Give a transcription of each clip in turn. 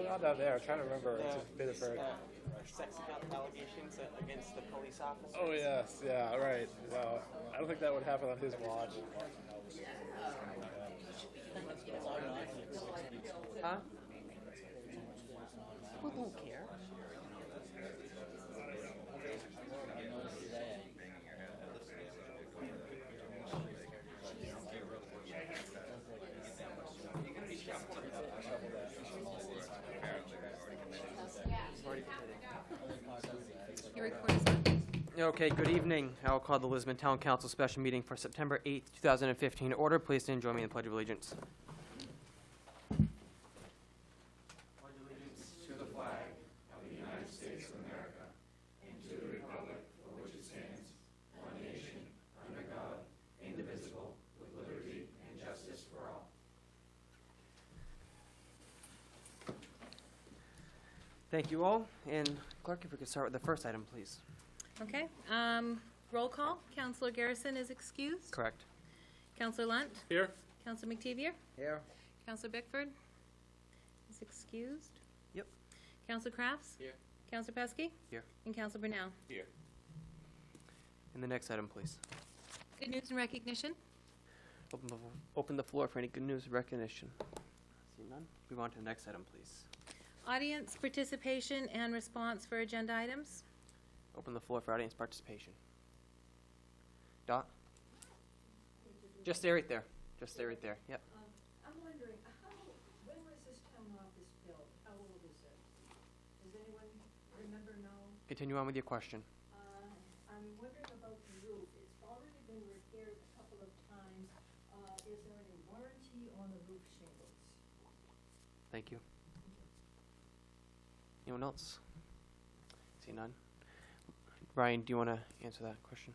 going on down there? I'm trying to remember. It's a bit of a... Sex allegations against the police officers. Oh, yes. Yeah, right. No, I don't think that would happen on his watch. Huh? Who don't care? Your report is on. Okay, good evening. I'll call the Lisbon Town Council special meeting for September 8th, 2015 order. Please stand and join me in the Pledge of Allegiance. Thank you all. And clerk, if we could start with the first item, please. Okay, roll call. Counselor Garrison is excused. Correct. Counselor Lunt. Here? Counselor McTevier. Here. Counselor Bickford is excused. Yep. Counselor Crafts. Here. Counselor Pesky. Here. And Counselor Brunel. Here. And the next item, please. Good news and recognition. Open the floor for any good news recognition. See none? Move on to the next item, please. Audience participation and response for agenda items. Open the floor for audience participation. Dot? Just stay right there. Just stay right there. Yep. I'm wondering, when was this town office built? How old is it? Does anyone remember, know? Continue on with your question. I'm wondering about the roof. It's already been repaired a couple of times. Is there any warranty on the roof shingles? Thank you. Anyone else? See none? Ryan, do you want to answer that question?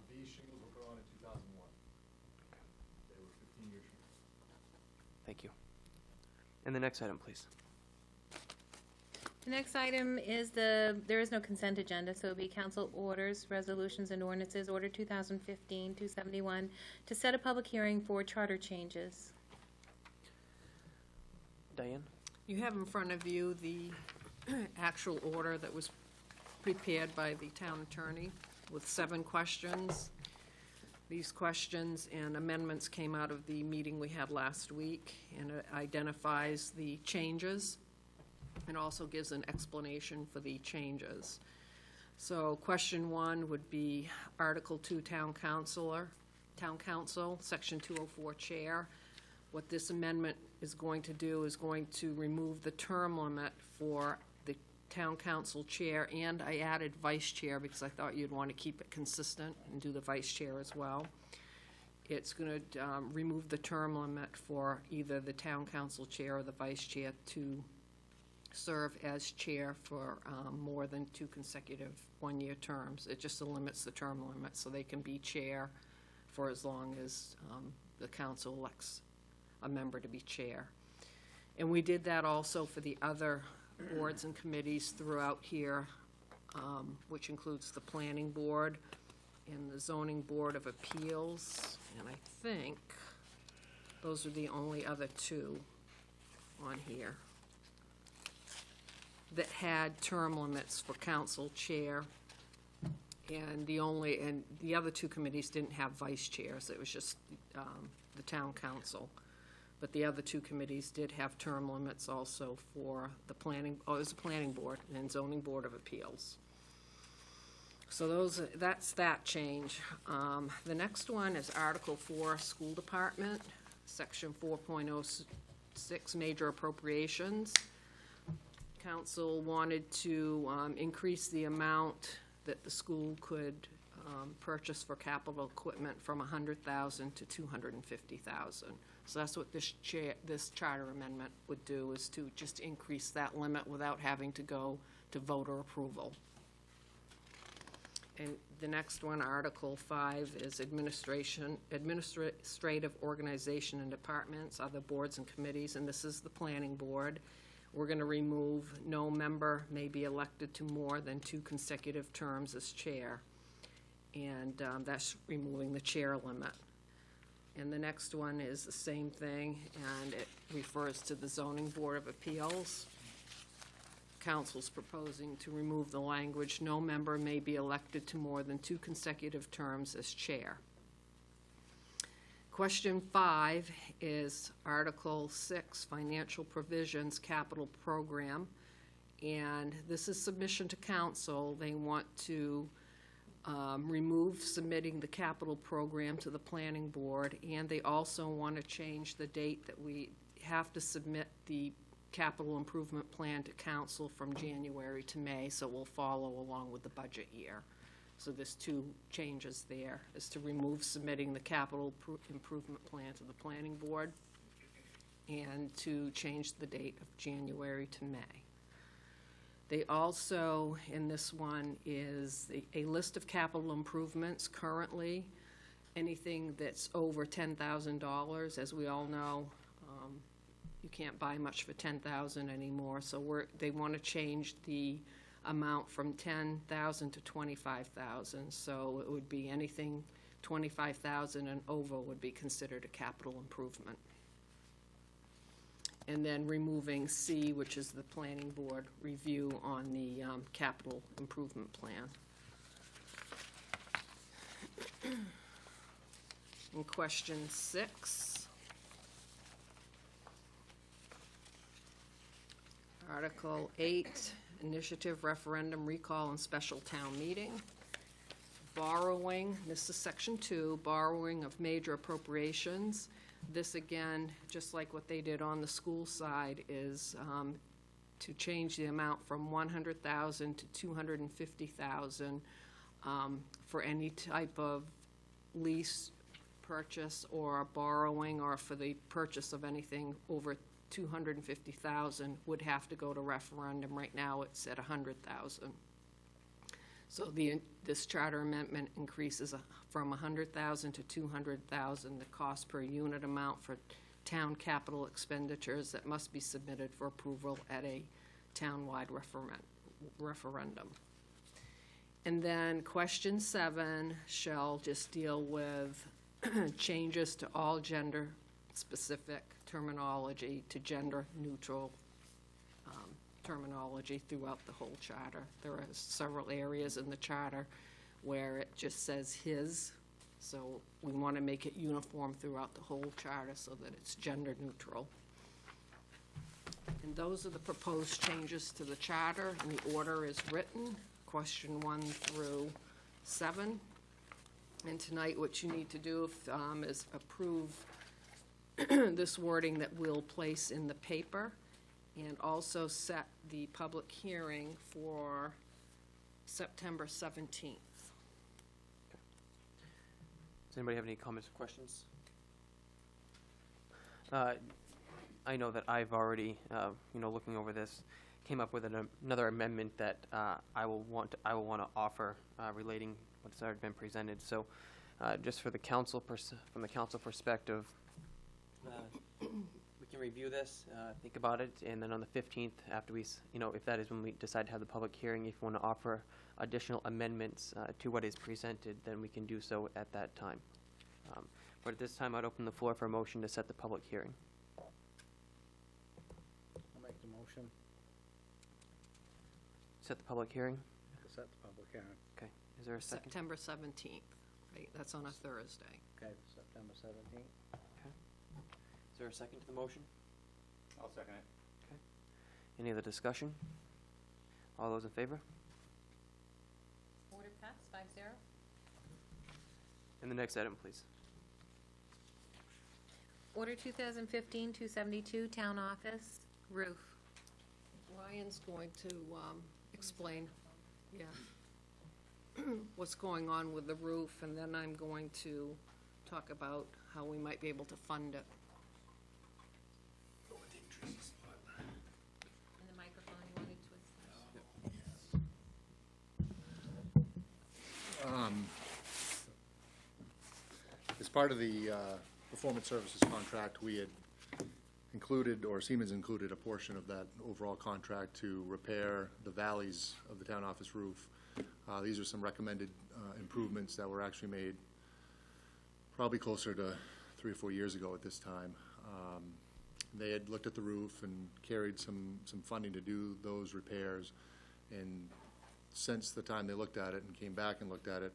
These shingles were put on in 2001. They were 15-year shingles. Thank you. And the next item, please. The next item is there is no consent agenda, so it'll be council orders, resolutions, and ordinances. Order 2015-271 to set a public hearing for charter changes. Diane? You have in front of you the actual order that was prepared by the town attorney with 7 questions. These questions and amendments came out of the meeting we had last week, and it identifies the changes and also gives an explanation for the changes. So question 1 would be Article 2, Town Council, Section 204, Chair. What this amendment is going to do is going to remove the term limit for the town council chair, and I added vice chair because I thought you'd want to keep it consistent and do the vice chair as well. It's going to remove the term limit for either the town council chair or the vice chair to serve as chair for more than 2 consecutive one-year terms. It just limits the term limit so they can be chair for as long as the council elects a member to be chair. And we did that also for the other boards and committees throughout here, which includes the Planning Board and the Zoning Board of Appeals. And I think those are the only other 2 on here that had term limits for council chair. And the other 2 committees didn't have vice chairs. It was just the town council. But the other 2 committees did have term limits also for the it was the Planning Board and Zoning Board of Appeals. So that's that change. The next one is Article 4, School Department, Section 4.06, Major Appropriations. Council wanted to increase the amount that the school could purchase for capital equipment from $100,000 to $250,000. So that's what this charter amendment would do, is to just increase that limit without having to go to voter approval. And the next one, Article 5, is administrative organization and departments, other boards and committees, and this is the Planning Board. We're going to remove no member may be elected to more than 2 consecutive terms as chair. And that's removing the chair limit. And the next one is the same thing, and it refers to the Zoning Board of Appeals. Council's proposing to remove the language, "No member may be elected to more than 2 consecutive terms as chair." Question 5 is Article 6, Financial Provisions Capital Program. And this is submission to council. They want to remove submitting the capital program to the planning board, and they also want to change the date that we have to submit the capital improvement plan to council from January to May, so we'll follow along with the budget year. So there's 2 changes there, is to remove submitting the capital improvement plan to the planning board and to change the date of January to May. They also, in this one, is a list of capital improvements currently. Anything that's over $10,000, as we all know, you can't buy much for $10,000 anymore. So they want to change the amount from $10,000 to $25,000. So it would be anything $25,000 and over would be considered a capital improvement. And then removing C, which is the planning board review on the capital improvement plan. In question 6, Article 8, initiative, referendum, recall, and special town meeting. Borrowing, this is section 2, borrowing of major appropriations. This, again, just like what they did on the school side, is to change the amount from $100,000 to $250,000 for any type of lease, purchase, or borrowing, or for the purchase of anything over $250,000 would have to go to referendum. Right now, it's at $100,000. So this charter amendment increases from $100,000 to $200,000 the cost per unit amount for town capital expenditures that must be submitted for approval at a townwide referendum. And then question 7 shall just deal with changes to all gender-specific terminology to gender-neutral terminology throughout the whole charter. There are several areas in the charter where it just says his, so we want to make it uniform throughout the whole charter so that it's gender neutral. And those are the proposed changes to the charter, and the order is written, question 1 through 7. And tonight what you need to do is approve this wording that we'll place in the paper, and also set the public hearing for September 17th. Does anybody have any comments or questions? I know that I've already, looking over this, came up with another amendment that I will want to offer relating what's already been presented. So, just for the council, from the council perspective, we can review this, think about it, and then on the 15th, after we, if that is when we decide to have the public hearing, if you want to offer additional amendments to what is presented, then we can do so at that time. But at this time, I'd open the floor for a motion to set the public hearing. I'll make the motion Set the public hearing. to set the public hearing. Okay. Is there a second? September 17th, right? That's on a Thursday. Okay, September 17th. Is there a second to the motion? I'll second it. Any other discussion? All those in favor? Order passed, 5-0. And the next item, please. Order 2015-272, town office, roof. Ryan's going to explain, what's going on with the roof, and then I'm going to talk about how we might be able to fund it. And the microphone, you want to twist? As part of the performance services contract, we had included, or Siemens included, a portion of that overall contract to repair the valleys of the town office roof. These are some recommended improvements that were actually made probably closer to 3 or 4 years ago at this time. They had looked at the roof and carried some funding to do those repairs. And since the time they looked at it and came back and looked at it,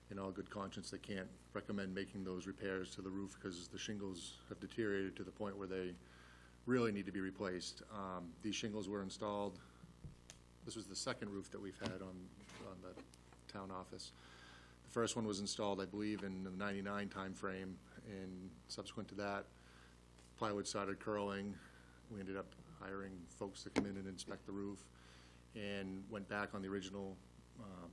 in all good conscience, they can't recommend making those repairs to the roof because the shingles have deteriorated to the point where they really need to be replaced. These shingles were installed, this was the second roof that we've had on the town office. The first one was installed, I believe, in the '99 timeframe, and subsequent to that, plywood started curling. We ended up hiring folks to come in and inspect the roof, and went back on the original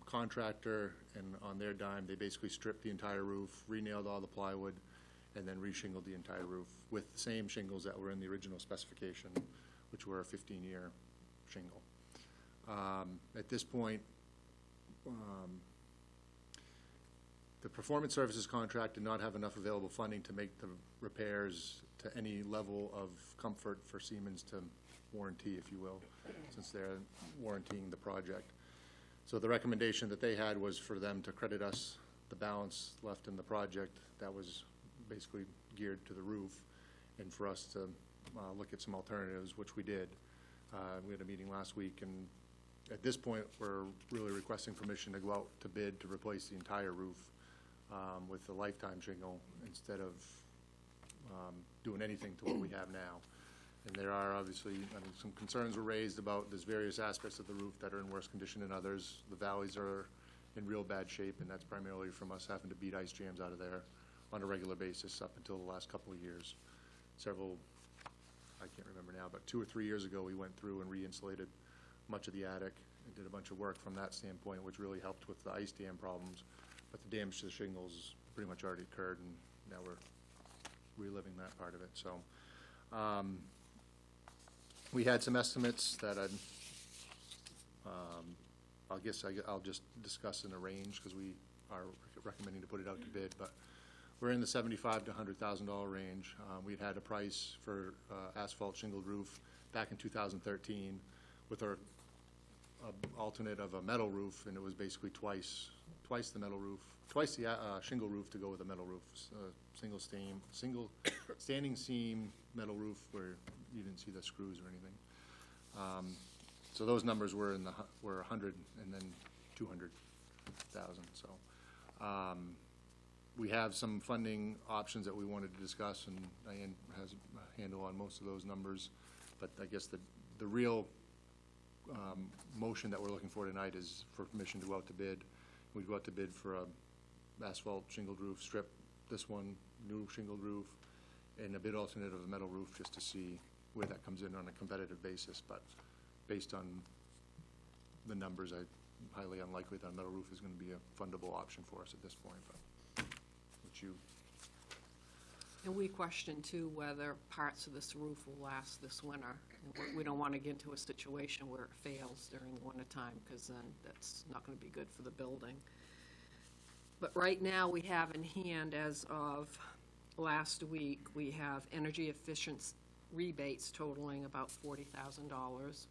contractor, and on their dime, they basically stripped the entire roof, re-nailed all the plywood, and then re-shingled the entire roof with the same shingles that were in the original specification, which were a 15-year shingle. At this point, the performance services contract did not have enough available funding to make the repairs to any level of comfort for Siemens to warranty, if you will, since they're warrantying the project. So the recommendation that they had was for them to credit us the balance left in the project that was basically geared to the roof, and for us to look at some alternatives, which we did. We had a meeting last week, and at this point, we're really requesting permission to go out to bid to replace the entire roof with the lifetime shingle instead of doing anything to what we have now. And there are obviously, some concerns were raised about there's various aspects of the roof that are in worse condition than others. The valleys are in real bad shape, and that's primarily from us having to beat ice jams out of there on a regular basis up until the last couple of years. Several, I can't remember now, but 2 or 3 years ago, we went through and re-insulated much of the attic and did a bunch of work from that standpoint, which really helped with the ice dam problems. But the damage to the shingles pretty much already occurred, and now we're reliving that part of it. So we had some estimates that I'll just discuss in a range because we are recommending to put it out to bid, but we're in the $75,000 to $100,000 range. We'd had a price for asphalt shingled roof back in 2013 with our alternate of a metal roof, and it was basically twice the metal roof, twice the shingle roof to go with a metal roof. Single standing seam metal roof where you didn't see the screws or anything. So those numbers were were 100 and then 200,000. So we have some funding options that we wanted to discuss, and Diane has a handle on most of those numbers. But I guess the real motion that we're looking for tonight is for permission to go out to bid. We'd go out to bid for a asphalt shingled roof, strip this one, new shingled roof, and a bid alternate of a metal roof, just to see where that comes in on a competitive basis. But based on the numbers, I'm highly unlikely that a metal roof is going to be a fundable option for us at this point. But And we question too whether parts of this roof will last this winter. We don't want to get into a situation where it fails during the winter time, because then that's not going to be good for the building. But right now, we have in hand, as of last week, we have energy efficiency rebates totaling about $40,000.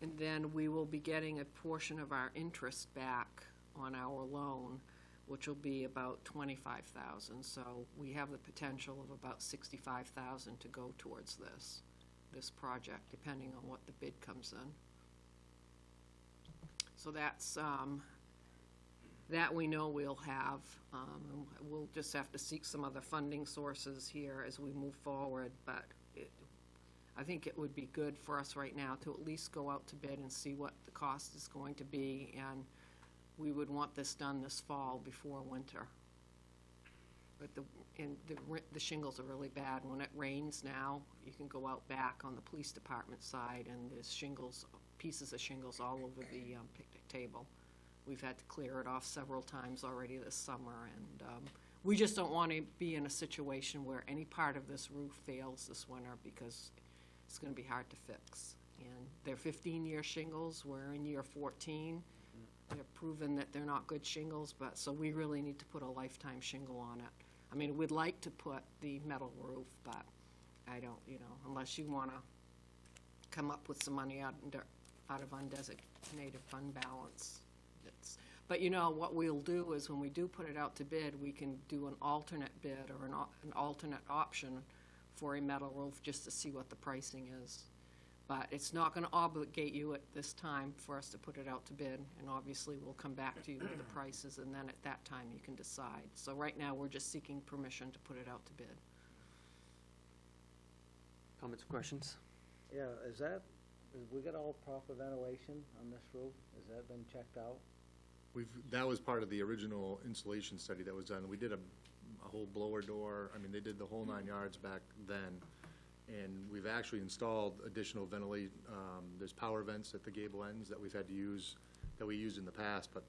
And then we will be getting a portion of our interest back on our loan, which will be about $25,000. So we have the potential of about $65,000 to go towards this project, depending on what the bid comes in. So that's, that we know we'll have. We'll just have to seek some other funding sources here as we move forward, but I think it would be good for us right now to at least go out to bid and see what the cost is going to be, and we would want this done this fall before winter. But the shingles are really bad. When it rains now, you can go out back on the police department side, and there's shingles, pieces of shingles all over the picnic table. We've had to clear it off several times already this summer, and we just don't want to be in a situation where any part of this roof fails this winter, because it's going to be hard to fix. And they're 15-year shingles. We're in year 14. They're proven that they're not good shingles, but so we really need to put a lifetime shingle on it. I mean, we'd like to put the metal roof, but I don't, unless you want to come up with some money out of undesignated fund balance. But you know, what we'll do is when we do put it out to bid, we can do an alternate bid or an alternate option for a metal roof just to see what the pricing is. But it's not gonna obligate you at this time for us to put it out to bid, and obviously we'll come back to you with the prices, and then at that time you can decide. So right now, we're just seeking permission to put it out to bid. Comments or questions? Yeah, have we got all proper ventilation on this roof? Has that been checked out? That was part of the original insulation study that was done. We did a whole blower door, I mean, they did the whole 9 yards back then. And we've actually installed additional there's power vents at the gable ends that we've had to use, that we used in the past, but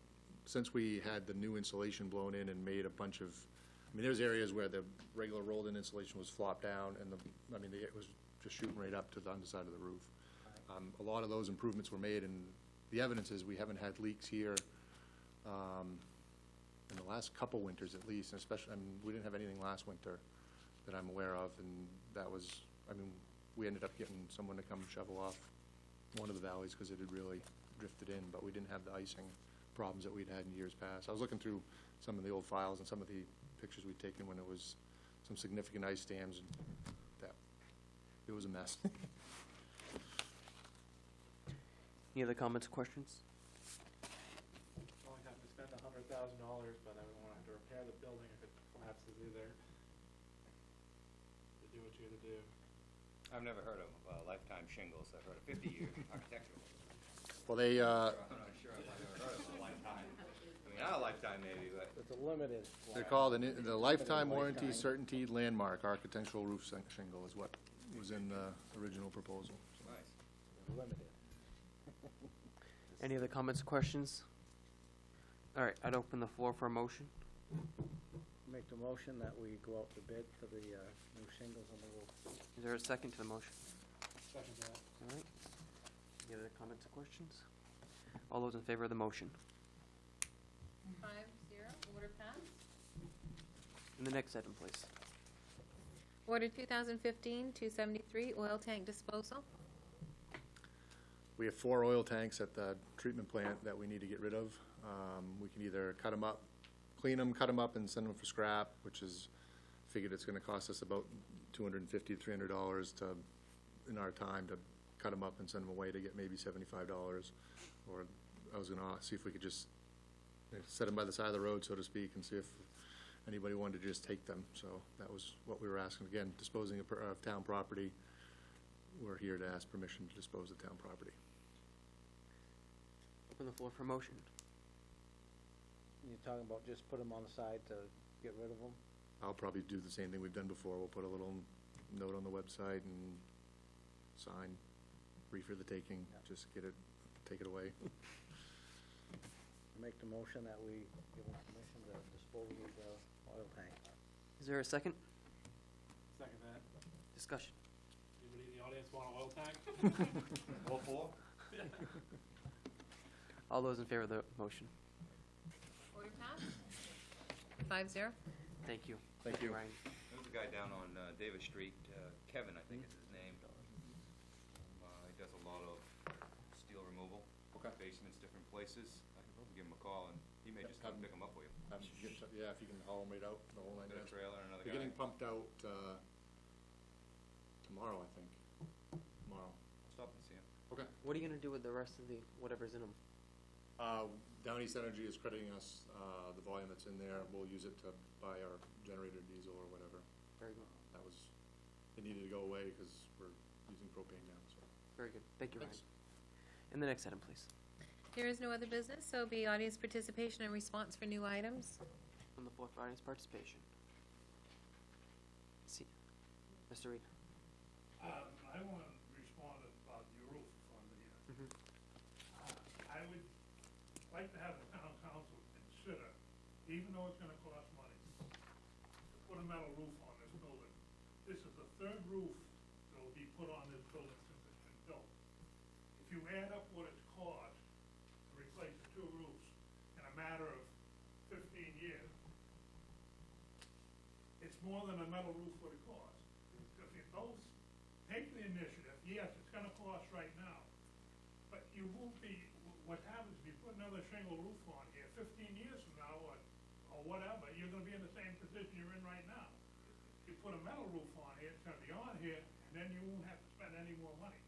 since we had the new insulation blown in and made a bunch of, I mean, there's areas where the regular rolled-in insulation was flopped down, and it was just shooting right up to the underside of the roof. A lot of those improvements were made, and the evidence is we haven't had leaks here in the last couple winters at least, and especially, I mean, we didn't have anything last winter that I'm aware of, and that was, I mean, we ended up getting someone to come shovel off one of the valleys because it had really drifted in, but we didn't have the icing problems that we'd had in years past. I was looking through some of the old files and some of the pictures we'd taken when it was some significant ice dams, and it was a mess. Any other comments or questions? Only have to spend $100,000, but I won't have to repair the building if it collapses either. To do what you gotta do. I've never heard of lifetime shingles. I've heard of 50-year architectural. Well, they, I'm not sure if I've ever heard of a lifetime. I mean, not a lifetime maybe, but It's a limited. they're called the Lifetime Warranty Certainty Landmark Architectural Roof Shingle is what was in the original proposal. nice. Limited. Any other comments or questions? All right, I'd open the floor for a motion. Make the motion that we go out to bid for the new shingles on the roof. Is there a second to the motion? Second that. All right. Any other comments or questions? All those in favor of the motion? 5-0, order passed. And the next item, please. Order 2015-273, oil tank disposal. We have 4 oil tanks at the treatment plant that we need to get rid of. We can either cut them up, clean them, cut them up, and send them for scrap, which is, figured it's gonna cost us about $250 to $300 in our time to cut them up and send them away to get maybe $75. Or I was gonna see if we could just set them by the side of the road, so to speak, and see if anybody wanted to just take them. So that was what we were asking. Again, disposing of town property. We're here to ask permission to dispose of town property. Open the floor for a motion. You're talking about just put them on the side to get rid of them? I'll probably do the same thing we've done before. We'll put a little note on the website and sign, free for the taking, just take it away. Make the motion that we give them permission to dispose of the oil tank. Is there a second? Second that. Discussion. Anybody in the audience want an oil tank? All 4? All those in favor of the motion? Order passed. 5-0. Thank you. Thank you. Ryan. There was a guy down on Davis Street, Kevin, I think is his name. He does a lot of steel removal. Okay. Basements, different places. I could probably give him a call, and he may just come pick them up for you. Yeah, if you can haul them right out, the whole 9 Got a yards. trailer and another They're guy. getting pumped out tomorrow, I think. Tomorrow. I'll stop and see him. Okay. What are you gonna do with the rest of the, whatever's in them? Down East Energy is crediting us the volume that's in there. We'll use it to buy our generator diesel or whatever. Very good. That was, it needed to go away because we're using propane now, so. Very good. Thank you, Ryan. Thanks. And the next item, please. There is no other business, so be audience participation and response for new items. On the floor for audience participation. See, Mr. Reed. I want to respond about your roof on the, Mhm. I would like to have the town council consider, even though it's gonna cost money, to put a metal roof on this building. This is the 3rd roof that will be put on this building since it's been built. If you add up what it's cost to replace the 2 roofs in a matter of 15 years, it's more than a metal roof would have cost. If those take the initiative, yes, it's gonna cost right now, but you won't be what happens if you put another shingle roof on here, 15 years from now, or whatever, you're gonna be in the same position you're in right now. You put a metal roof on here, it's gonna be on here, and then you won't have to spend any more money.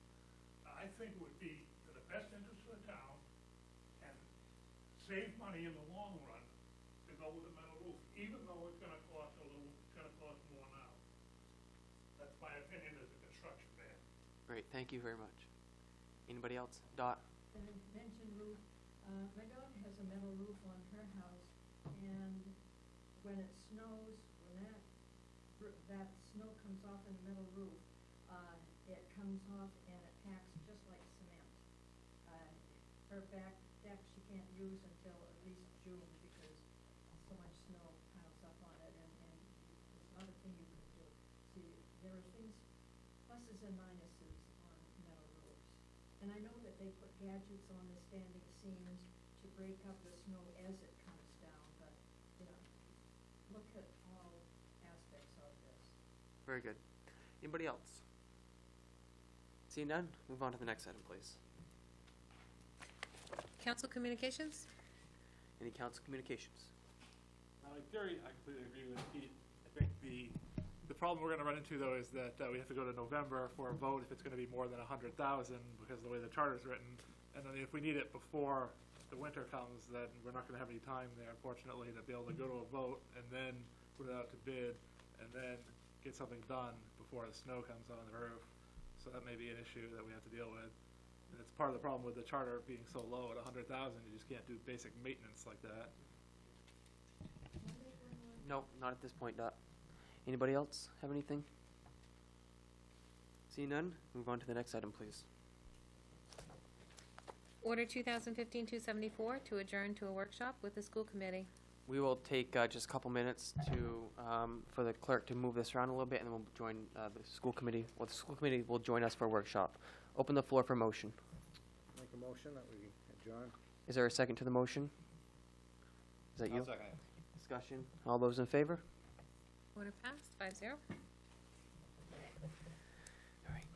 I think it would be to the best interest of the town, and save money in the long run, to go with a metal roof, even though it's gonna cost more now. That's my opinion as a construction man. Great, thank you very much. Anybody else? Dot? Mention roof, my daughter has a metal roof on her house, and when it snows, when that snow comes off in the metal roof, it comes off and it packs just like cement. Her back deck she can't use until at least June because so much snow piles up on it, and it's not a thing you can do. See, there are things, pluses and minuses on metal roofs. And I know that they put gadgets on the standing seams to break up the snow as it comes down, but, you know, look at all aspects of this. Very good. Anybody else? Seeing none, move on to the next item, please. Council communications? Any council communications? In theory, I completely agree with Pete. I think the problem we're gonna run into, though, is that we have to go to November for a vote if it's gonna be more than 100,000, because of the way the charter's written. And then if we need it before the winter comes, then we're not gonna have any time there, unfortunately, to be able to go to a vote and then put it out to bid and then get something done before the snow comes on the roof. So that may be an issue that we have to deal with. And it's part of the problem with the charter being so low at 100,000, you just can't do basic maintenance like that. Nope, not at this point, Dot. Anybody else have anything? Seeing none, move on to the next item, please. Order 2015-274 to adjourn to a workshop with the school committee. We will take just a couple minutes to, for the clerk to move this around a little bit, and then we'll join the school committee. Well, the school committee will join us for a workshop. Open the floor for motion. Make a motion that we adjourn. Is there a second to the motion? Is that you? I'll second it. Discussion. All those in favor? Order passed, 5-0. All right.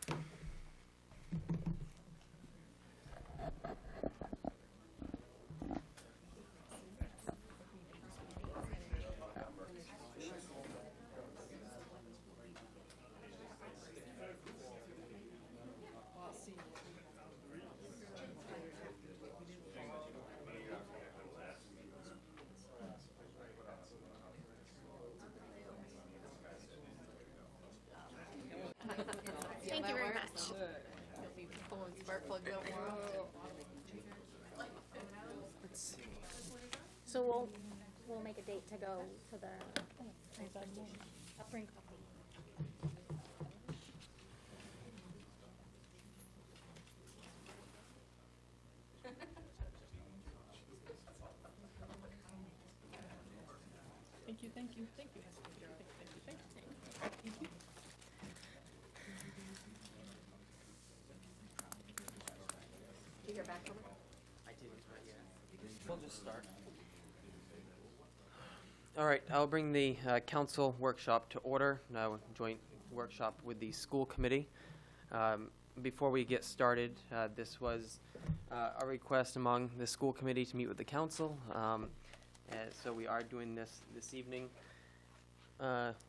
Thank you very much. Pulling spark plugs out more. So we'll make a date to go to the transportation. I'll bring coffee. Thank you, thank you, thank you. Did you hear back from her? I didn't, not yet. We'll just start. All right, I'll bring the council workshop to order, now joint workshop with the school committee. Before we get started, this was a request among the school committee to meet with the council. So we are doing this evening.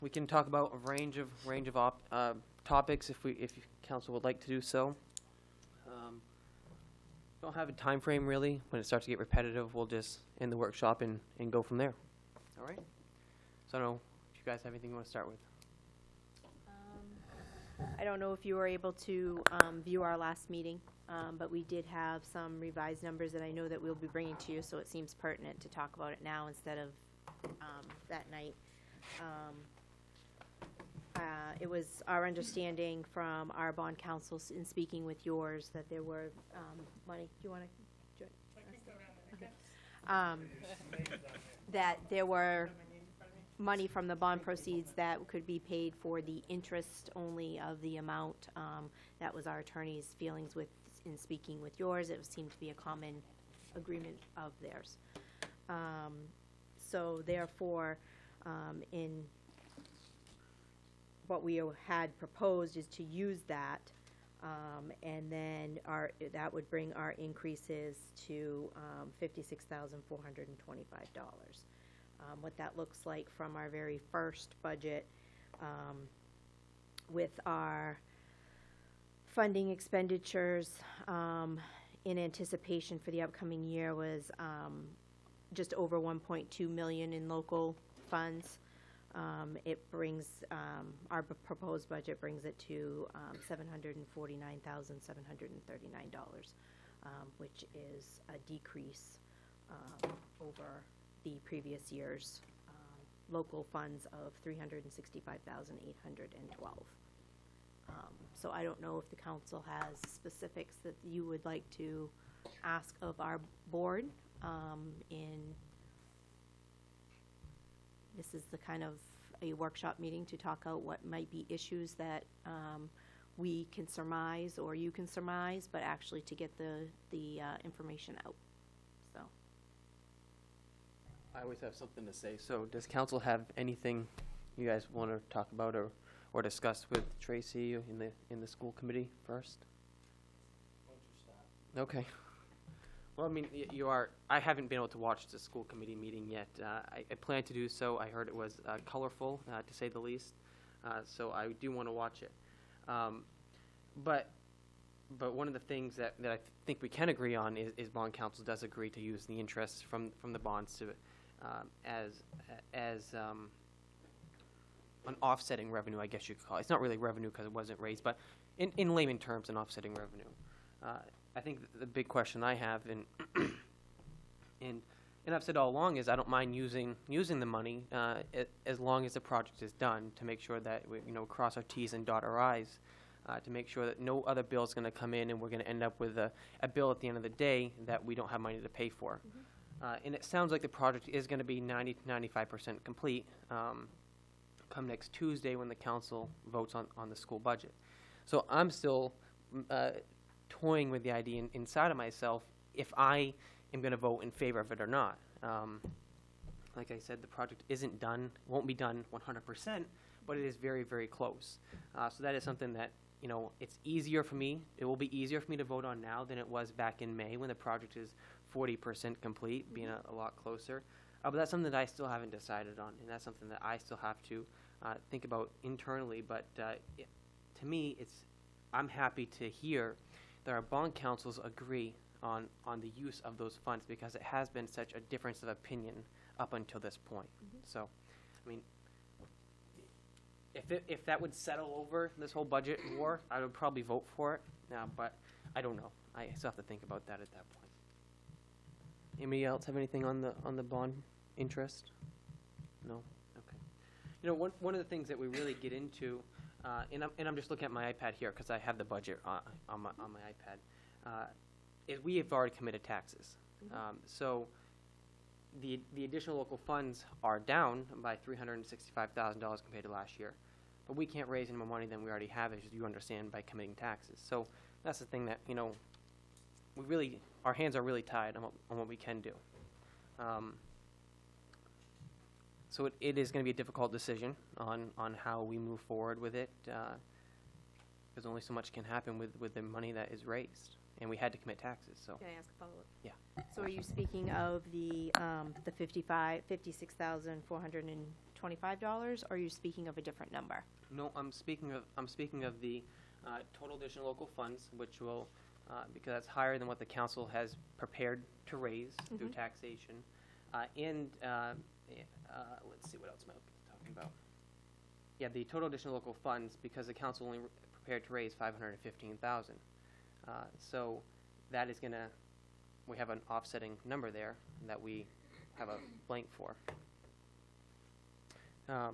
We can talk about a range of topics if council would like to do so. Don't have a time frame really. When it starts to get repetitive, we'll just end the workshop and go from there. All right. So I don't know if you guys have anything you want to start with. I don't know if you were able to view our last meeting, but we did have some revised numbers that I know that we'll be bringing to you, so it seems pertinent to talk about it now instead of that night. It was our understanding from our bond councils in speaking with yours that there were money. Do you want to join? Okay. That there were money from the bond proceeds that could be paid for the interest only of the amount. That was our attorney's feelings in speaking with yours. It seemed to be a common agreement of theirs. So therefore, in what we had proposed is to use that And then that would bring our increases to $56,425. What that looks like from our very first budget, with our funding expenditures in anticipation for the upcoming year was just over 1.2 million in local funds. It brings, our proposed budget brings it to $749,739, which is a decrease over the previous year's local funds of $365,812. So I don't know if the council has specifics that you would like to ask of our board this is the kind of a workshop meeting to talk out what might be issues that we can surmise or you can surmise, but actually to get the information out, so. I always have something to say. So does council have anything you guys want to talk about or discuss with Tracy in the school committee first? Okay. Well, I mean, I haven't been able to watch the school committee meeting yet. I plan to do so. I heard it was colorful, to say the least. So I do want to watch it. But one of the things that I think we can agree on is bond council does agree to use the interest from the bonds to as an offsetting revenue, I guess you could call it. It's not really revenue because it wasn't raised, but in layman terms, an offsetting revenue. I think the big question I have, and I've said all along, is I don't mind using the money as long as the project is done, to make sure that we cross our T's and dot our I's, to make sure that no other bill is going to come in and we're going to end up with a bill at the end of the day that we don't have money to pay for. And it sounds like the project is going to be 90 to 95% complete come next Tuesday when the council votes on the school budget. So I'm still toying with the idea inside of myself if I am going to vote in favor of it or not. Like I said, the project isn't done, won't be done 100%, but it is very, very close. So that is something that, it's easier for me. It will be easier for me to vote on now than it was back in May when the project is 40% complete, being a lot closer. But that's something that I still haven't decided on, and that's something that I still have to think about internally. But to me, I'm happy to hear that our bond councils agree on the use of those funds, because it has been such a difference of opinion up until this point. So, I mean, if that would settle over this whole budget war, I would probably vote for it now, but I don't know. I still have to think about that at that point. Anybody else have anything on the bond interest? No? Okay. One of the things that we really get into, and I'm just looking at my iPad here because I have the budget on my iPad, is we have already committed taxes. So the additional local funds are down by $365,000 compared to last year, but we can't raise any more money than we already have, as you understand, by committing taxes. So that's the thing that our hands are really tied on what we can do. So it is going to be a difficult decision on how we move forward with it, because only so much can happen with the money that is raised, and we had to commit taxes. So Can I ask a follow-up? Yeah. So are you speaking of the $56,425, or are you speaking of a different number? No, I'm speaking of the total additional local funds, which will, because that's higher than what the council has prepared to raise through taxation, and let's see, what else am I talking about? Yeah, the total additional local funds, because the council only prepared to raise $515,000. So that is going to, we have an offsetting number there that we have a blank for. So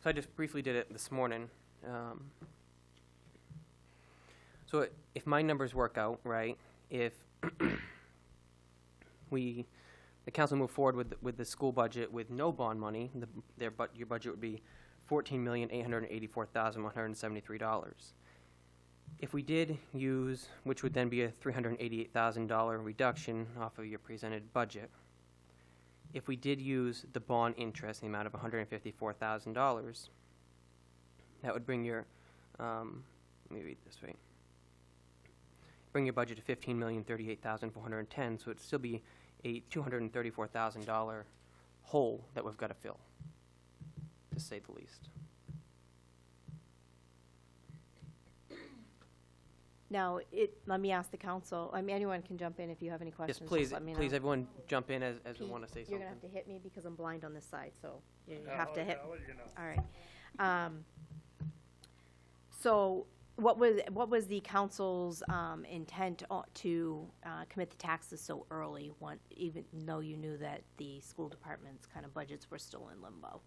I just briefly did it this morning. So if my numbers work out right, if the council move forward with the school budget with no bond money, your budget would be $14,884,173. If we did use, which would then be a $388,000 reduction off of your presented budget, if we did use the bond interest in the amount of $154,000, that would bring your, let me read this right. bring your budget to $15,038,410, so it'd still be a $234,000 hole that we've got to fill, to say the least. Now, let me ask the council, I mean, anyone can jump in if you have any questions. Yes, please, let me know. please, everyone jump in as we Pete, want to say You're something. gonna have to hit me because I'm blind on this side, so you I'll have to hit. I'll let you know. All right. So what was the council's intent to commit the taxes so early, even though you knew that the school department's kind of budgets were still in limbo?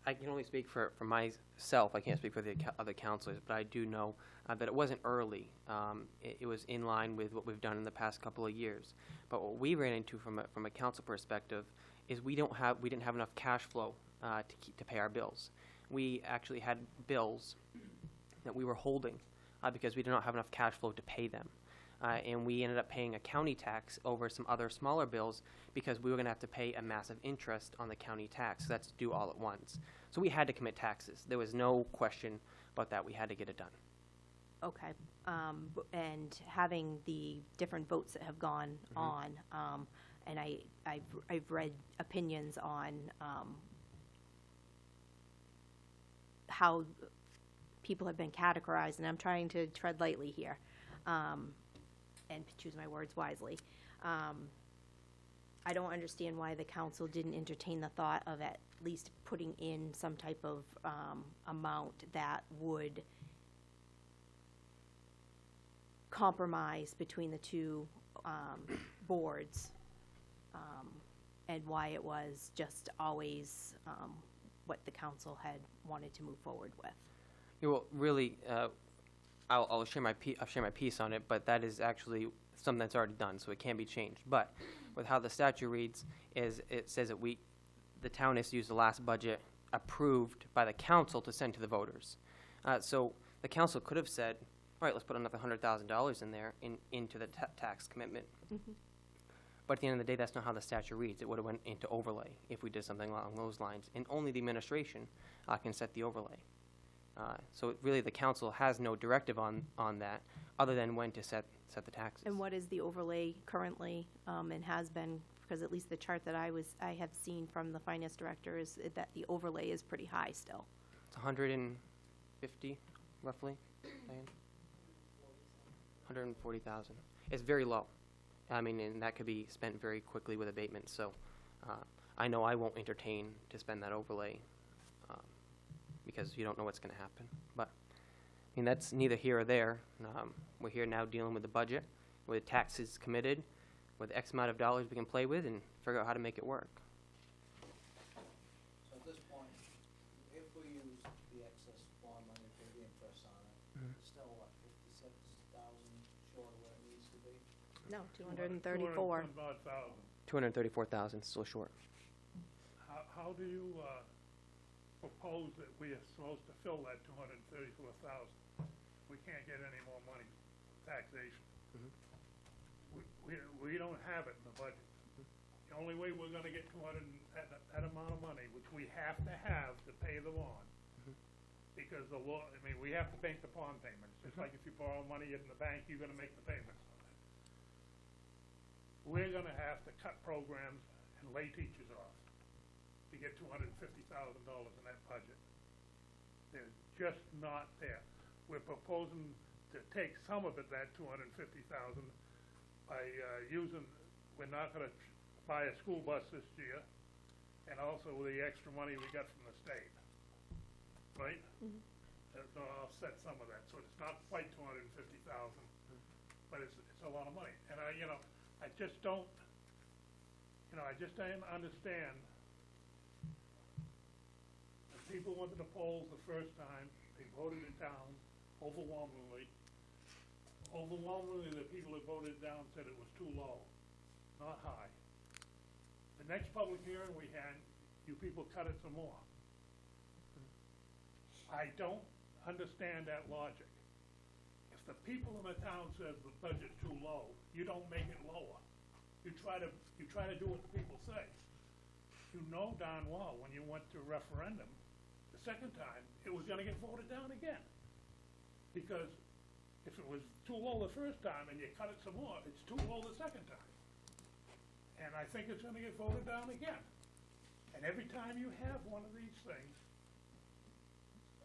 I can only speak for myself, I can't speak for the other counselors, but I do know that it wasn't early. It was in line with what we've done in the past couple of years. But what we ran into from a council perspective is we didn't have enough cash flow to pay our bills. We actually had bills that we were holding because we did not have enough cash flow to pay them. And we ended up paying a county tax over some other smaller bills because we were going to have to pay a massive interest on the county tax. That's due all at once. So we had to commit taxes. There was no question about that. We had to get it done. Okay. And having the different votes that have gone on, and I've read opinions on how people have been categorized, and I'm trying to tread lightly here, and choose my words wisely. I don't understand why the council didn't entertain the thought of at least putting in some type of amount that would compromise between the two boards, and why it was just always what the council had wanted to move forward with. Yeah, well, really, I'll share my piece on it, but that is actually something that's already done, so it can't be changed. But with how the statute reads, is it says that the town has to use the last budget approved by the council to send to the voters. So the council could have said, all right, let's put another $100,000 in there into the tax commitment. But at the end of the day, that's not how the statute reads. It would have went into overlay if we did something along those lines, and only the administration can set the overlay. So really, the council has no directive on that, other than when to set the taxes. And what is the overlay currently, and has been, because at least the chart that I have seen from the finance director is that the overlay is pretty high still. It's 150, roughly, Diane? 140,000. It's very low. I mean, and that could be spent very quickly with abatement. So I know I won't entertain to spend that overlay because you don't know what's going to happen. But I mean, that's neither here or there. We're here now dealing with the budget, with taxes committed, with X amount of dollars we can play with, and figure out how to make it work. So at this point, if we use the excess bond money to pay the interest on it, it's still what, 56,000 short of where it needs to be? No, 234. 234,000, still short. How do you propose that we are supposed to fill that 234,000? We can't get any more money from taxation. We don't have it in the budget. The only way we're gonna get that amount of money, which we have to pay the bond, because the law, I mean, we have to make the bond payments. Just like if you borrow money in the bank, you're gonna make the payments on it. We're gonna have to cut programs and lay teachers off to get $250,000 in that budget. They're just not there. We're proposing to take some of it, that $250,000, by we're not gonna buy a school bus this year, and also the extra money we got from the state, right? That's gonna offset some of that, so it's not quite 250,000, but it's a lot of money. And I just don't understand. The people went to the polls the first time, they voted it down overwhelmingly. Overwhelmingly, the people that voted it down said it was too low, not high. The next public hearing we had, you people cut it some more. I don't understand that logic. If the people in the town says the budget's too low, you don't make it lower. You try to do what the people say. You know darn well when you went to referendum the second time, it was gonna get voted down again. Because If it was too low the first time and you cut it some more, it's too low the second time. And I think it's gonna get voted down again. And every time you have one of these things,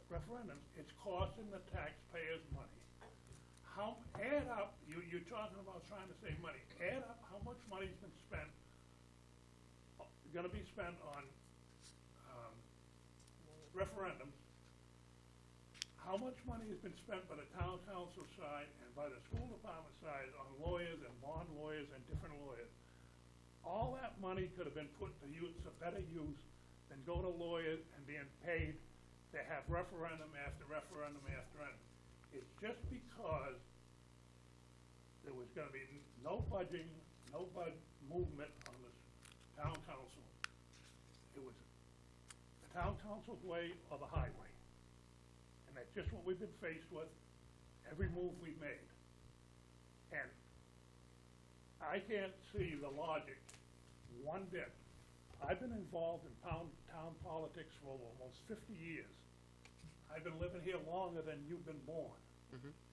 referendums, it's costing the taxpayers money. Add up, you're talking about trying to save money, add up how much money's been spent, gonna be spent on, referendums, how much money has been spent by the town council side and by the school department side on lawyers and bond lawyers and different lawyers. All that money could have been put to use, a better use than go to lawyers and being paid to have referendum after referendum after referendum. It's just because there was gonna be no budging, no movement on the town council. It was the town council's way or the highway. And that's just what we've been faced with, every move we've made. And I can't see the logic one bit. I've been involved in town politics for almost 50 years. I've been living here longer than you've been born.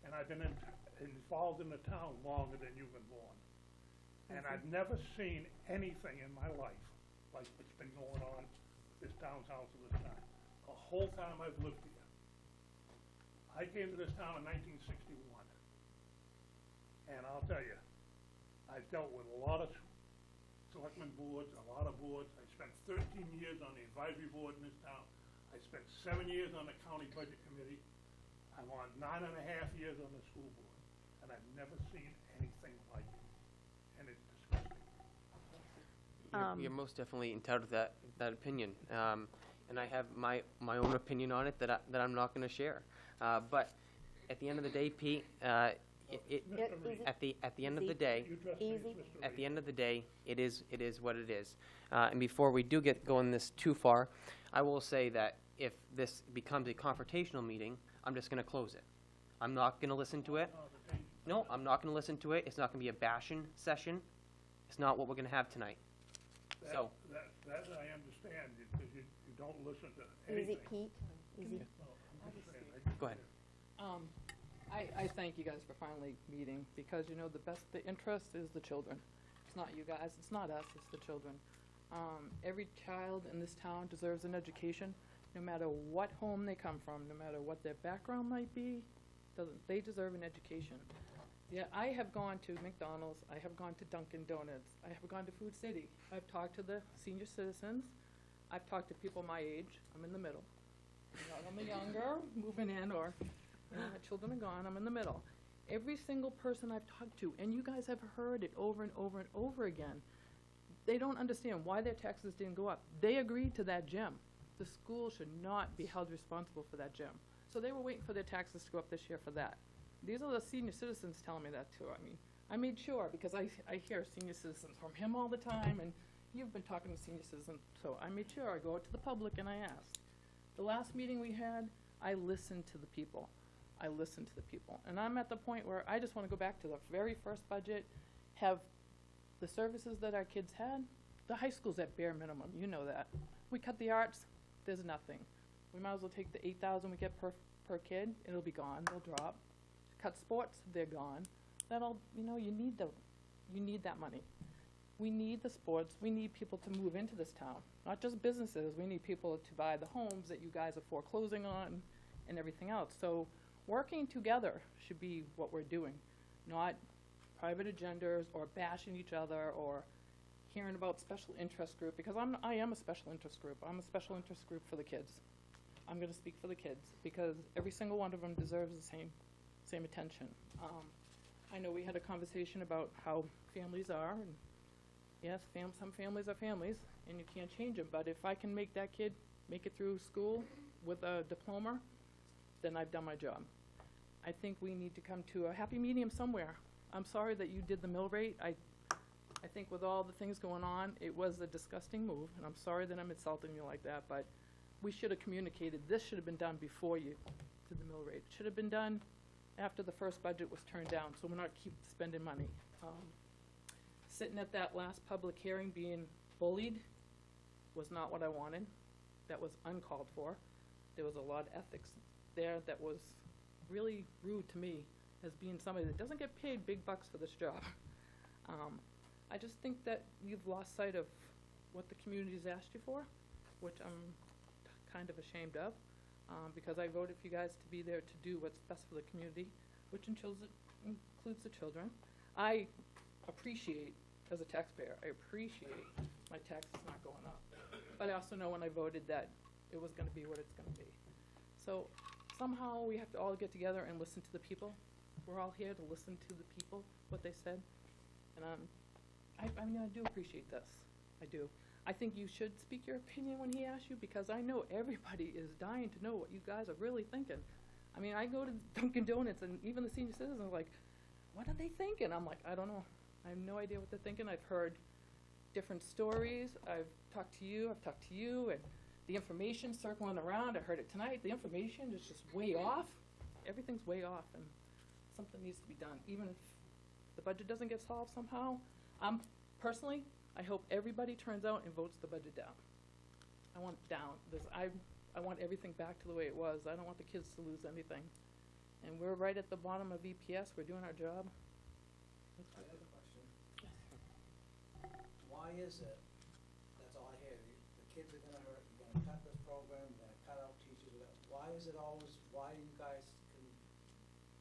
And I've been involved in the town longer than you've been born. And I've never seen anything in my life like what's been going on this town council this time. The whole time I've lived here. I came to this town in 1961. And I'll tell you, I've dealt with a lot of selectmen boards, a lot of boards. I spent 13 years on the advisory board in this town. I spent 7 years on the county budget committee. I'm on 9.5 years on the school board. And I've never seen anything like it. And it's disgusting. You're most definitely entitled to that opinion. And I have my own opinion on it that I'm not gonna share. But at the end of the day, Pete, at the end of the day, You addressed me as Mr. at the Reed. end of the day, it is what it is. And before we do get going this too far, I will say that if this becomes a confrontational meeting, I'm just gonna close it. I'm not gonna listen to it. No, I'm not gonna listen to it. It's not gonna be a bashing session. It's not what we're gonna have tonight. So, That I understand, because you don't listen to anything. Easy, Pete, easy. I'm just saying, I just- go ahead. I thank you guys for finally meeting, because, you know, the interest is the children. It's not you guys, it's not us, it's the children. Every child in this town deserves an education, no matter what home they come from, no matter what their background might be, they deserve an education. Yeah, I have gone to McDonald's, I have gone to Dunkin' Donuts, I have gone to Food City. I've talked to the senior citizens, I've talked to people my age, I'm in the middle. Not on the younger, moving in, or, you know, my children are gone, I'm in the middle. Every single person I've talked to, and you guys have heard it over and over and over again, they don't understand why their taxes didn't go up. They agreed to that gym. The school should not be held responsible for that gym. So they were waiting for their taxes to go up this year for that. These are the senior citizens telling me that too. I mean, I made sure, because I hear senior citizens from him all the time, and you've been talking to senior citizens, so I made sure I go out to the public and I asked. The last meeting we had, I listened to the people. I listened to the people. And I'm at the point where I just want to go back to the very first budget, have the services that our kids had. The high school's at bare minimum, you know that. We cut the arts, there's nothing. We might as well take the 8,000 we get per kid, it'll be gone, they'll drop. Cut sports, they're gone. That'll, you know, you need that money. We need the sports, we need people to move into this town, not just businesses, we need people to buy the homes that you guys are foreclosing on and everything else. So working together should be what we're doing, not private agendas or bashing each other or hearing about special interest group, because I am a special interest group. I'm a special interest group for the kids. I'm gonna speak for the kids, because every single one of them deserves the same attention. I know we had a conversation about how families are, and yes, some families are families, and you can't change them, but if I can make that kid make it through school with a diploma, then I've done my job. I think we need to come to a happy medium somewhere. I'm sorry that you did the mill rate. I think with all the things going on, it was a disgusting move, and I'm sorry that I'm insulting you like that, but we should have communicated. This should have been done before you did the mill rate. It should have been done after the first budget was turned down, so we're not keep spending money. Sitting at that last public hearing being bullied was not what I wanted. That was uncalled for. There was a lot of ethics there that was really rude to me as being somebody that doesn't get paid big bucks for this job. I just think that you've lost sight of what the community's asked you for, which I'm kind of ashamed of, because I voted for you guys to be there to do what's best for the community, which includes the children. I appreciate, as a taxpayer, I appreciate my taxes not going up. But I also know when I voted that it was gonna be what it's gonna be. So somehow we have to all get together and listen to the people. We're all here to listen to the people, what they said. And I mean, I do appreciate this. I do. I think you should speak your opinion when he asks you, because I know everybody is dying to know what you guys are really thinking. I mean, I go to Dunkin' Donuts, and even the senior citizens are like, what are they thinking? I'm like, I don't know. I have no idea what they're thinking. I've heard different stories. I've talked to you, and the information circling around, I heard it tonight, the information is just way off. Everything's way off, and something needs to be done. Even if the budget doesn't get solved somehow, personally, I hope everybody turns out and votes the budget down. I want it down. I want everything back to the way it was. I don't want the kids to lose anything. And we're right at the bottom of EPS. We're doing our job. I have a question. Why is it, that's all I hear, the kids are gonna hurt, you're gonna cut this program, you're gonna cut out teachers, why is it always, why are you guys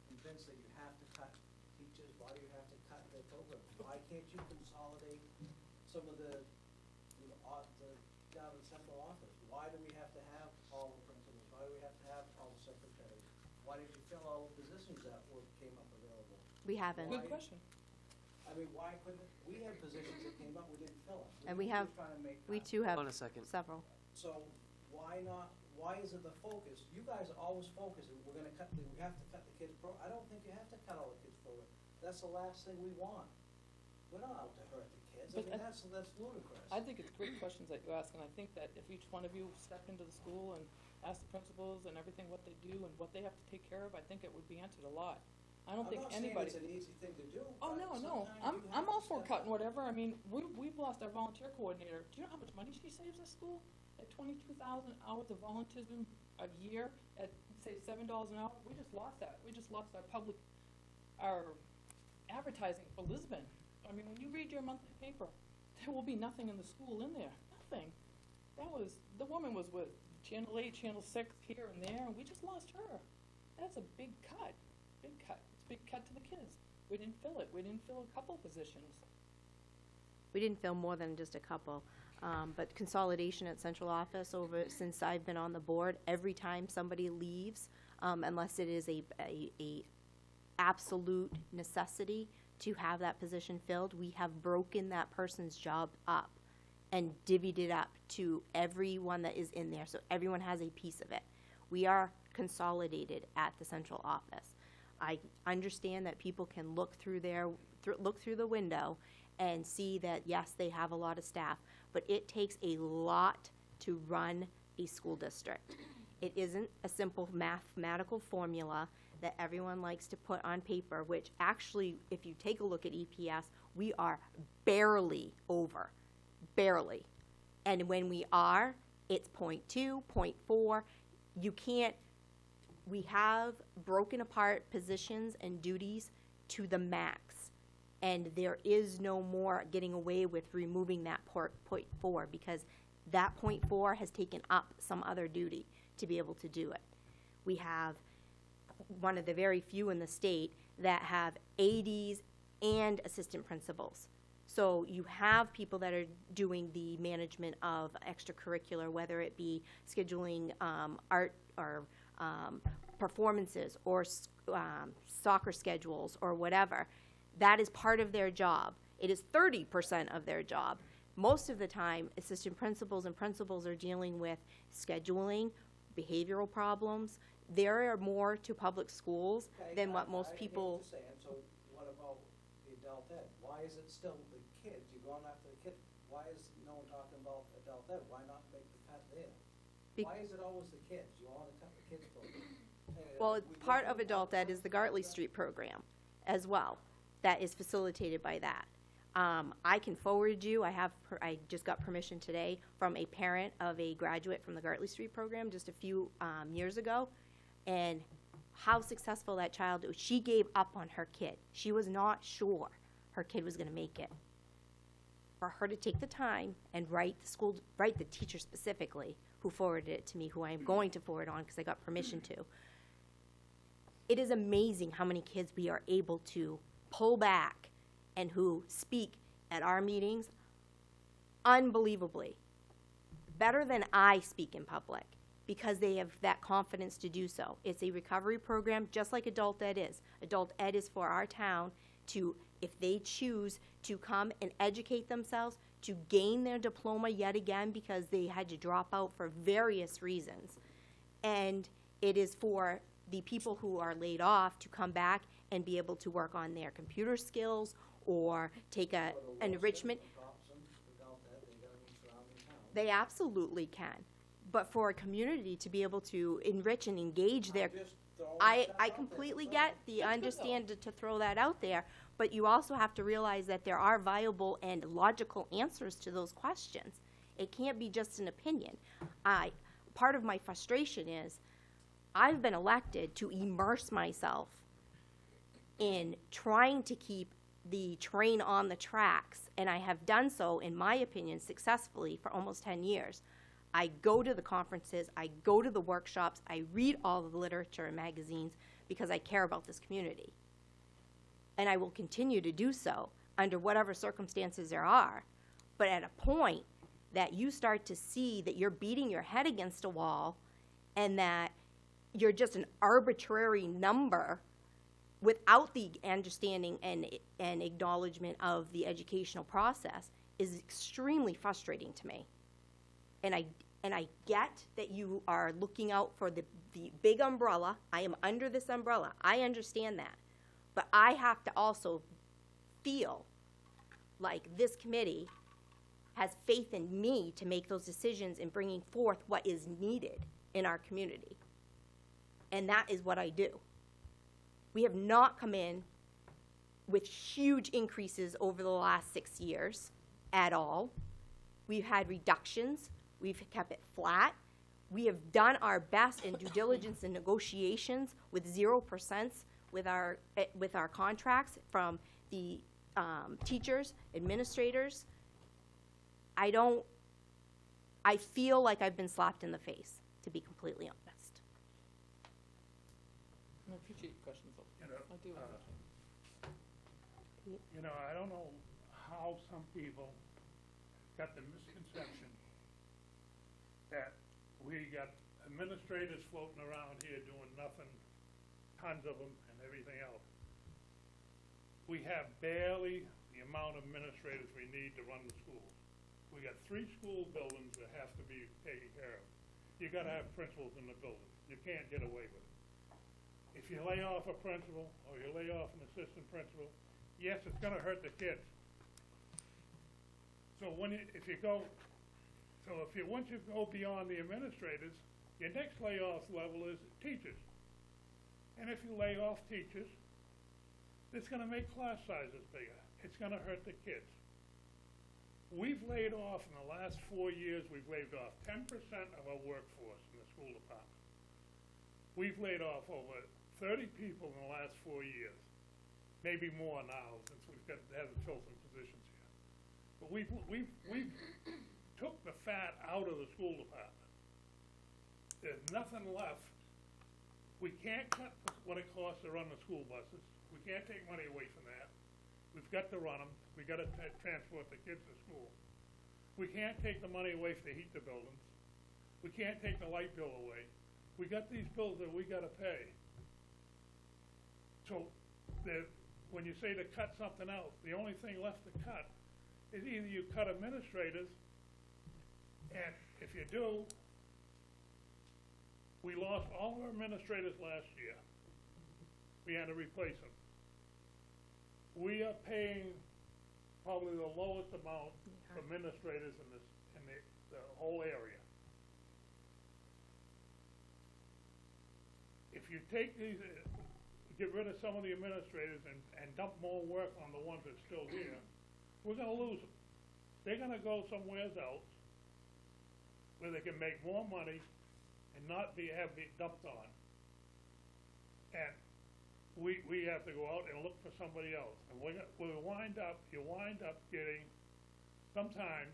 convinced that you have to cut teachers, why do you have to cut their program? Why can't you consolidate some of the, down in the central office? Why do we have to have all the principals, why do we have to have all the secretaries? Why didn't you fill all the positions that came up available? We haven't. Good question. I mean, why couldn't, we had positions that came up, we didn't fill them. And we were have, trying to make we cuts. too have Hold on a second. several. So why not, why is it the focus? You guys are always focused, and we're gonna cut, we have to cut the kids' I don't think you have to cut all the kids' program. That's the last thing we want. We're not out to hurt the kids. I But mean, that's ludicrous. I think it's great questions that you ask, and I think that if each one of you stepped into the school and asked the principals and everything what they do and what they have to take care of, I think it would be answered a lot. I don't think anybody. I'm not saying it's an easy thing to do. Oh, but no. sometimes you I'm have all to for step cutting up. whatever. I mean, we've lost our volunteer coordinator. Do you know how much money she saves at school? At 22,000 hours of volunteerism a year, at, say, $7 an hour? We just lost that. We just lost our advertising for Lisbon. I mean, when you read your monthly paper, there will be nothing in the school in there. Nothing. The woman was with Channel 8, Channel 6, here and there, and we just lost her. That's a big cut. Big cut. It's a big cut to the kids. We didn't fill it. We didn't fill a couple positions. We didn't fill more than just a couple. But consolidation at central office since I've been on the board, every time somebody leaves, unless it is a absolute necessity to have that position filled, we have broken that person's job up and divvied it up to everyone that is in there, so everyone has a piece of it. We are consolidated at the central office. I understand that people can look through the window and see that, yes, they have a lot of staff, but it takes a lot to run a school district. It isn't a simple mathematical formula that everyone likes to put on paper, which actually, if you take a look at EPS, we are barely over, barely. And when we are, it's 0.2, 0.4. You can't, we have broken apart positions and duties to the max. And there is no more getting away with removing that 0.4, because that 0.4 has taken up some other duty to be able to do it. We have one of the very few in the state that have ADs and assistant principals. So you have people that are doing the management of extracurricular, whether it be scheduling art or performances or soccer schedules or whatever. That is part of their job. It is 30% of their job. Most of the time, assistant principals and principals are dealing with scheduling, behavioral problems. There are more to public schools than what most I people. hear what you're saying. So what about the adult ed? Why is it still the kids? You're going after the kids. Why is no one talking about adult ed? Why not make the cut there? Why is it always the kids? You want to cut the kids program? Well, part of adult ed is the Gartley Street program as well. That is facilitated by that. I can forward you, I just got permission today from a parent of a graduate from the Gartley Street program just a few years ago, and how successful that child was. She gave up on her kid. She was not sure her kid was going to make it. For her to take the time and write the teacher specifically, who forwarded it to me, who I am going to forward on because I got permission to. It is amazing how many kids we are able to pull back and who speak at our meetings unbelievably. Better than I speak in public because they have that confidence to do so. It's a recovery program just like adult ed is. Adult ed is for our town to, if they choose to come and educate themselves, to gain their diploma yet again because they had to drop out for various reasons. And it is for the people who are laid off to come back and be able to work on their computer skills or take an enrichment. They absolutely can. But for a community to be able to enrich and engage their, I completely get the understand to throw that out there, but you also have to realize that there are viable and logical answers to those questions. It can't be just an opinion. Part of my frustration is I've been elected to immerse myself in trying to keep the train on the tracks, and I have done so, in my opinion, successfully for almost 10 years. I go to the conferences, I go to the workshops, I read all the literature and magazines because I care about this community. And I will continue to do so under whatever circumstances there are. But at a point that you start to see that you're beating your head against a wall and that you're just an arbitrary number without the understanding and acknowledgement of the educational process is extremely frustrating to me. And I get that you are looking out for the big umbrella. I am under this umbrella. I understand that. But I have to also feel like this committee has faith in me to make those decisions in bringing forth what is needed in our community. And that is what I do. We have not come in with huge increases over the last 6 years at all. We've had reductions. We've kept it flat. We have done our best in due diligence and negotiations with 0% with our contracts from the teachers, administrators. I feel like I've been slapped in the face, to be completely honest. I appreciate your questions, though. I do. You know, I don't know how some people got the misconception that we got administrators floating around here doing nothing, tons of them, and everything else. We have barely the amount of administrators we need to run the schools. We got 3 school buildings that have to be taken care of. You gotta have principals in the building. You can't get away with it. If you lay off a principal, or you lay off an assistant principal, yes, it's gonna hurt the kids. So once you go beyond the administrators, your next layoff level is teachers. And if you lay off teachers, it's gonna make class sizes bigger. It's gonna hurt the kids. We've laid off, in the last 4 years, we've laid off 10% of our workforce in the school department. We've laid off over 30 people in the last 4 years, maybe more now since we've had to fill some positions here. But we've took the fat out of the school department. There's nothing left. We can't cut what it costs to run the school buses. We can't take money away from that. We've got to run them. We've got to transport the kids to school. We can't take the money away to heat the buildings. We can't take the light bill away. We got these bills that we got to pay. So when you say to cut something out, the only thing left to cut is either you cut administrators, and if you do, we lost all our administrators last year. We had to replace them. We are paying probably the lowest amount for administrators in the whole area. If you take these, get rid of some of the administrators and dump more work on the ones that are still here, we're gonna lose them. They're gonna go somewhere else where they can make more money and not be dumped on. And we have to go out and look for somebody else. And you wind up getting, sometimes,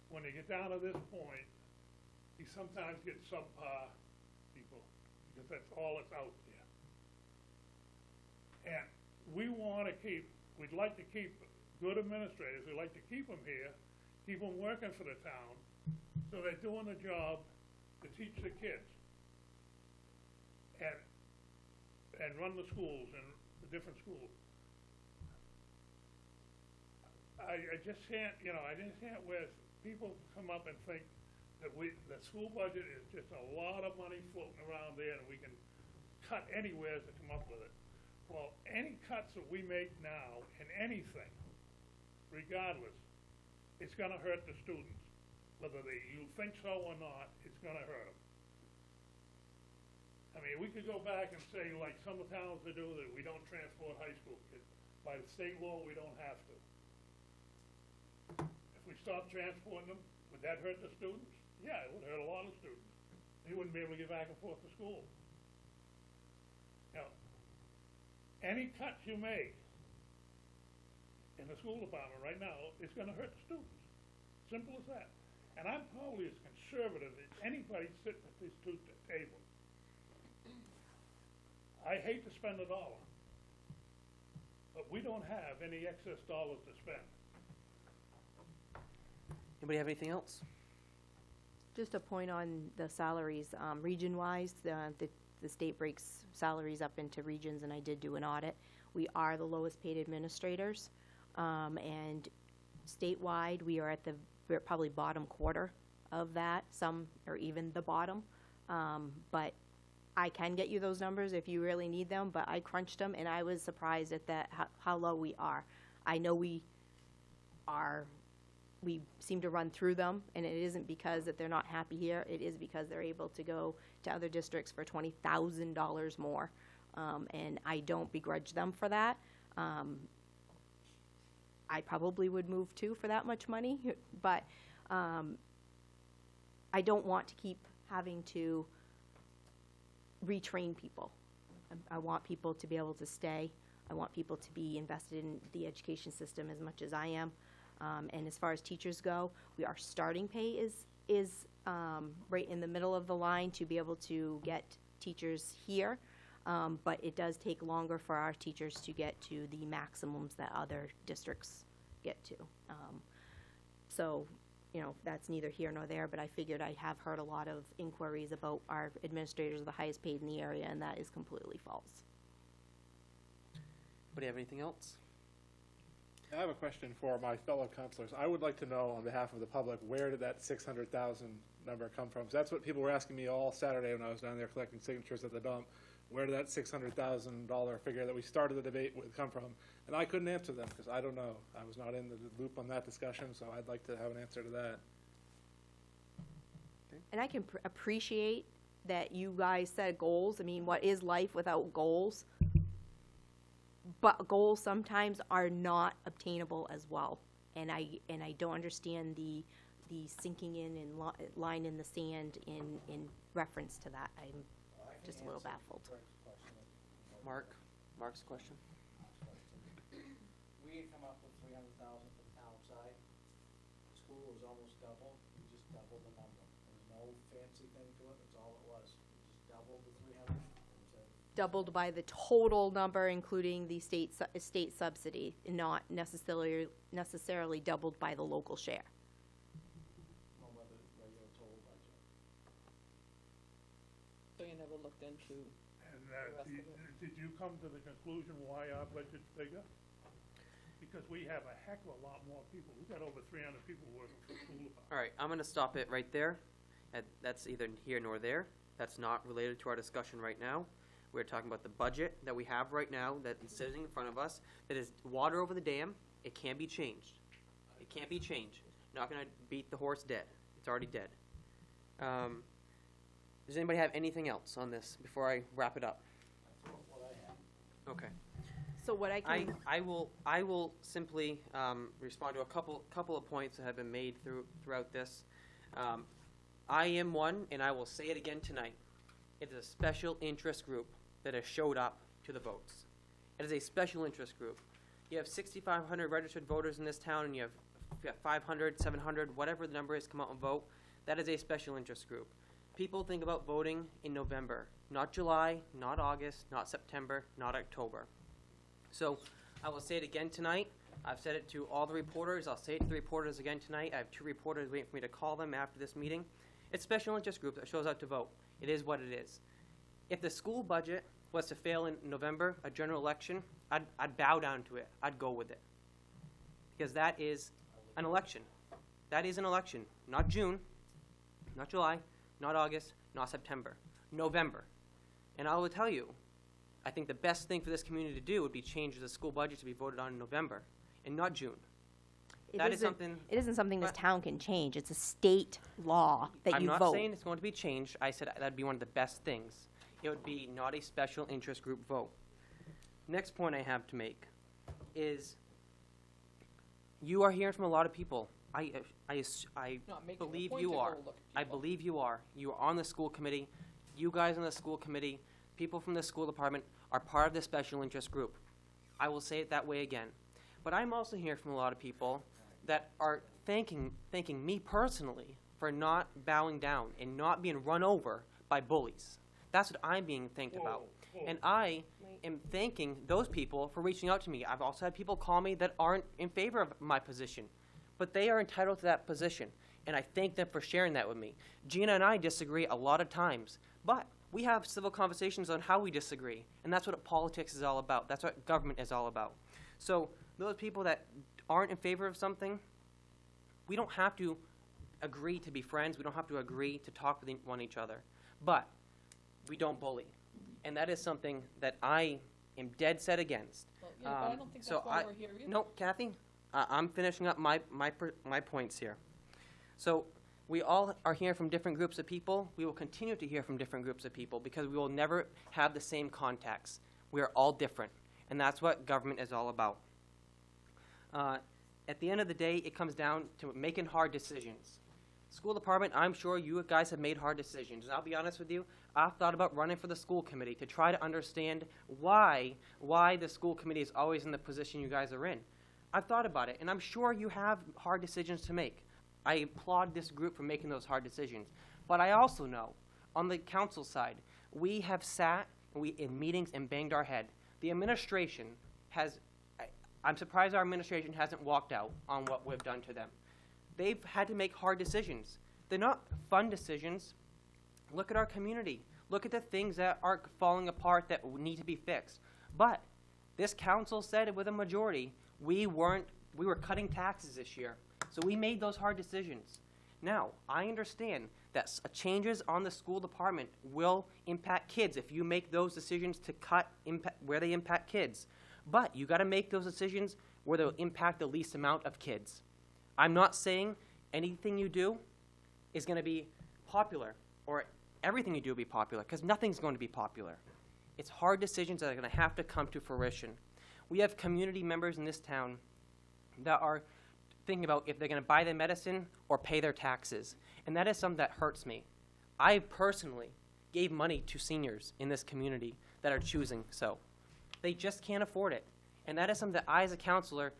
when they get down to this point, you sometimes get subpar people, because that's all that's out there. And we'd like to keep good administrators, we'd like to keep them here, keep them working for the town, so they're doing the job to teach the kids. And run the schools and the different schools. I just can't, I just can't where people come up and think that the school budget is just a lot of money floating around there and we can cut anywhere to come up with it. Well, any cuts that we make now in anything, regardless, it's gonna hurt the students. Whether you think so or not, it's gonna hurt them. I mean, we could go back and say, like some of the towns that do, that we don't transport high school kids. By the state law, we don't have to. If we stop transporting them, would that hurt the students? Yeah, it would hurt a lot of students. They wouldn't be able to get back and forth to school. Now, any cuts you make in the school department right now, it's gonna hurt the students. Simple as that. And I'm probably as conservative as anybody sitting at this table. I hate to spend a dollar, but we don't have any excess dollars to spend. Anybody have anything else? Just a point on the salaries, region-wise, the state breaks salaries up into regions, and I did do an audit. We are the lowest paid administrators, and statewide, we are at the probably bottom quarter of that, some are even the bottom, but I can get you those numbers if you really need them, but I crunched them, and I was surprised at that, how low we are. I know we seem to run through them, and it isn't because that they're not happy here, it is because they're able to go to other districts for $20,000 more, and I don't begrudge them for that. I probably would move too for that much money, but I don't want to keep having to retrain people. I want people to be able to stay. I want people to be invested in the education system as much as I am. And as far as teachers go, our starting pay is right in the middle of the line to be able to get teachers here. But it does take longer for our teachers to get to the maximums that other districts get to. So, that's neither here nor there, but I figured I have heard a lot of inquiries about our administrators are the highest paid in the area, and that is completely false. Anybody have anything else? I have a question for my fellow counselors. I would like to know on behalf of the public, where did that 600,000 number come from? So that's what people were asking me all Saturday when I was down there collecting signatures at the dump. Where did that $600,000 figure that we started the debate with come from? And I couldn't answer them because I don't know. I was not in the loop on that discussion, so I'd like to have an answer to that. And I can appreciate that you guys set goals. I mean, what is life without goals? But goals sometimes are not obtainable as well. And I don't understand the sinking in and line in the sand in reference to that. I'm just a little baffled. Mark's question. We had come up with 300,000 for the town side. The school was almost double. We just doubled the number. There was no fancy thing to it. That's all it was. We just doubled the 300. Doubled by the total number, including the state subsidy, and not necessarily doubled by the local share. No, by the regular total budget. So you never looked into, And did you come to the conclusion why our budget's bigger? Because we have a heck of a lot more people. We've got over 300 people working for the school department. All right, I'm going to stop it right there. That's either here nor there. That's not related to our discussion right now. We're talking about the budget that we have right now that is sitting in front of us, that is water over the dam. It can't be changed. It can't be changed. Not going to beat the horse dead. It's already dead. Does anybody have anything else on this before I wrap it up? That's what I have. Okay. So what I can I will simply respond to a couple of points that have been made throughout this. I am one, and I will say it again tonight. It is a special interest group. that has showed up to the votes. It is a special interest group. You have 6,500 registered voters in this town, and you have 500, 700, whatever the number is, come out and vote. That is a special interest group. People think about voting in November, not July, not August, not September, not October. So I will say it again tonight. I've said it to all the reporters. I'll say it to the reporters again tonight. I have 2 reporters waiting for me to call them after this meeting. It's special interest group that shows up to vote. It is what it is. If the school budget was to fail in November, a general election, I'd bow down to it. I'd go with it. Because that is an election. That is an election. Not June, not July, not August, not September. November. And I will tell you, I think the best thing for this community to do would be change the school budget to be voted on in November and not June. That is something. It isn't something this But- town can change. It's a state law that I'm you not vote. saying it's going to be changed. I said that'd be one of the best things. It would be not a special interest group vote. Next point I have to make is you are hearing from a lot of people. I Not making a believe point you to are. go look at I people. believe you are. You are on the school committee. You guys on the school committee, people from the school department are part of the special interest group. I will say it that way again. But I'm also hearing from a lot of people that are thanking me personally for not bowing down and not being run over by bullies. That's what I'm being thanked about. And I am thanking those people for reaching out to me. I've also had people call me that aren't in favor of my position, but they are entitled to that position, and I thank them for sharing that with me. Gina and I disagree a lot of times, but we have civil conversations on how we disagree, and that's what politics is all about. That's what government is all about. So those people that aren't in favor of something, we don't have to agree to be friends. We don't have to agree to talk with one each other, but we don't bully. And that is something that I am dead set against. Well, yeah, but I don't think so that's why we're here either. No, Kathy, I'm finishing up my points here. So we all are hearing from different groups of people. We will continue to hear from different groups of people because we will never have the same contacts. We are all different, and that's what government is all about. At the end of the day, it comes down to making hard decisions. School department, I'm sure you guys have made hard decisions, and I'll be honest with you, I've thought about running for the school committee to try to understand why the school committee is always in the position you guys are in. I've thought about it, and I'm sure you have hard decisions to make. I applaud this group for making those hard decisions. But I also know, on the council side, we have sat in meetings and banged our head. The administration has, I'm surprised our administration hasn't walked out on what we've done to them. They've had to make hard decisions. They're not fun decisions. Look at our community. Look at the things that are falling apart that need to be fixed. But this council said with a majority, we were cutting taxes this year. So we made those hard decisions. Now, I understand that changes on the school department will impact kids if you make those decisions to cut where they impact kids. But you got to make those decisions where they'll impact the least amount of kids. I'm not saying anything you do is going to be popular or everything you do will be popular, because nothing's going to be popular. It's hard decisions that are going to have to come to fruition. We have community members in this town that are thinking about if they're going to buy their medicine or pay their taxes, and that is something that hurts me. I personally gave money to seniors in this community that are choosing so. They just can't afford it, and that is something that I, as a counselor,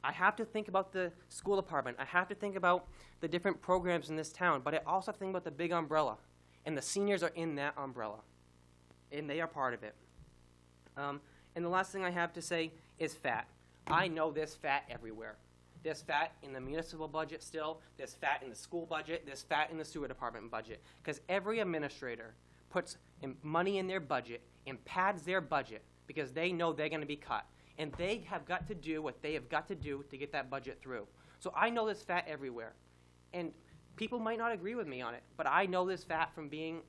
I have to think about the school department. I have to think about the different programs in this town, but I also have to think about the big umbrella, and the seniors are in that umbrella, and they are part of it. And the last thing I have to say is fat. I know there's fat everywhere. There's fat in the municipal budget still. There's fat in the school budget. There's fat in the sewer department budget. Because every administrator puts money in their budget and pads their budget because they know they're going to be cut. And they have got to do what they have got to do to get that budget through. So I know there's fat everywhere. And people might not agree with me on it, but I know there's fat from being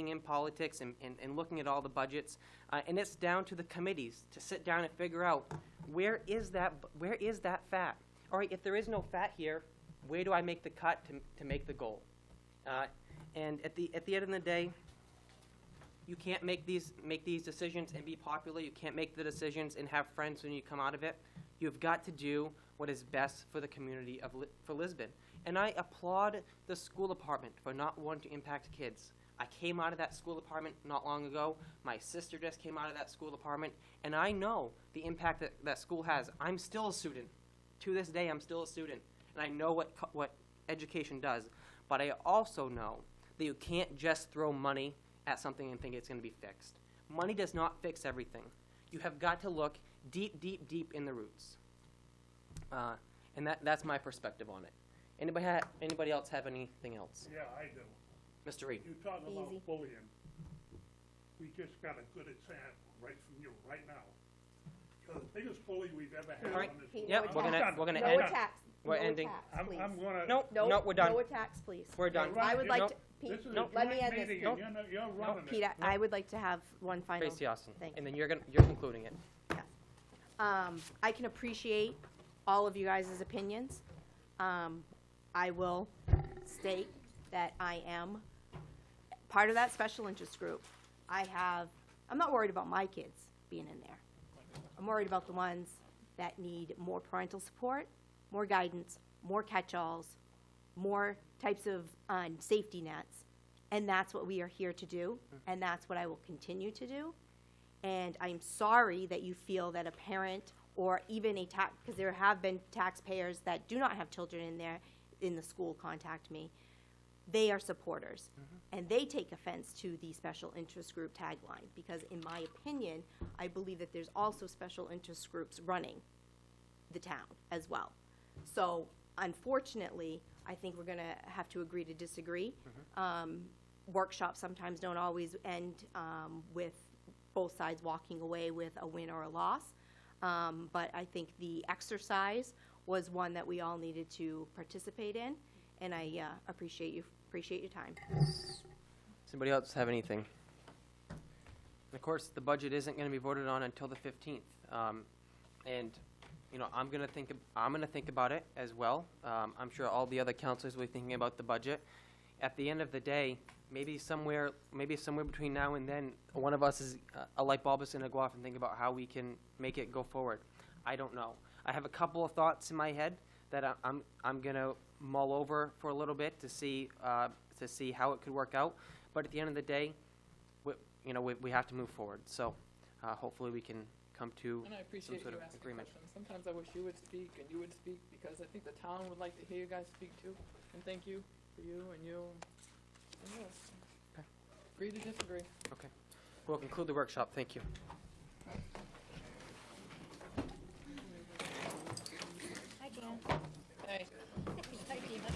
in politics and looking at all the budgets. And it's down to the committees to sit down and figure out where is that fat? All right, if there is no fat here, where do I make the cut to make the goal? And at the end of the day, you can't make these decisions and be popular. You can't make the decisions and have friends when you come out of it. You've got to do what is best for the community for Lisbon. And I applaud the school department for not wanting to impact kids. I came out of that school department not long ago. My sister just came out of that school department, and I know the impact that that school has. I'm still a student. To this day, I'm still a student, and I know what education does. But I also know that you can't just throw money at something and think it's going to be fixed. Money does not fix everything. You have got to look deep, deep, deep in the roots. And that's my perspective on it. Anybody else have anything else? Yeah, I do. Mr. Reed? You talking about Easy. bullying. We just got a good example right from you, right now. You're the biggest bully we've ever had All right. on this Pete, board. Yep, no we're gonna attacks. we're gonna No end. attacks. We're No ending. attacks, I'm please. gonna. Nope, No, nope, we're done. No attacks, please. We're done. You're right, I would you like know, to, Pete, This is a Nope. let me joint end this, meeting, Pete. and you're running it. Pete, I would like to have one final. Tracy Austin. Thank And you. then you're concluding it. Yes. I can appreciate all of you guys' opinions. I will state that I am part of that special interest group. I'm not worried about my kids being in there. I'm worried about the ones that need more parental support, more guidance, more catch-alls, more types of safety nets. And that's what we are here to do, and that's what I will continue to do. And I'm sorry that you feel that a parent or even because there have been taxpayers that do not have children in the school contact me. They are supporters, and they take offense to the special interest group tagline, because in my opinion, I believe that there's also special interest groups running the town as well. So unfortunately, I think we're gonna have to agree to disagree. Workshops sometimes don't always end with both sides walking away with a win or a loss. But I think the exercise was one that we all needed to participate in, and I appreciate your time. Does anybody else have anything? And of course, the budget isn't going to be voted on until the 15th. And, you know, I'm going to think about it as well. I'm sure all the other councilors will be thinking about the budget. At the end of the day, maybe somewhere between now and then, one of us is a light bulb is going to go off and think about how we can make it go forward. I don't know. I have a couple of thoughts in my head that I'm going to mull over for a little bit to see how it could work out. But at the end of the day, we have to move forward. So hopefully we can come to And I some appreciate sort you of asking agreement. questions. Sometimes I wish you would speak and you would speak, because I think the town would like to hear you guys speak too. And thank you for you and you. And yes. Okay. Agree to disagree. Okay. We'll conclude the workshop. Thank you. Hi, Jan. Hey. Hi, Gina.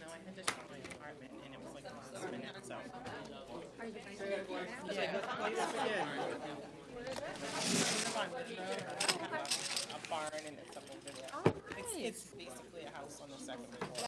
No, I had to call my apartment and it was like the last minute, so. Are you guys here now? Yeah, the place again. A barn and it's up over there. Oh, It's basically a house on the second floor.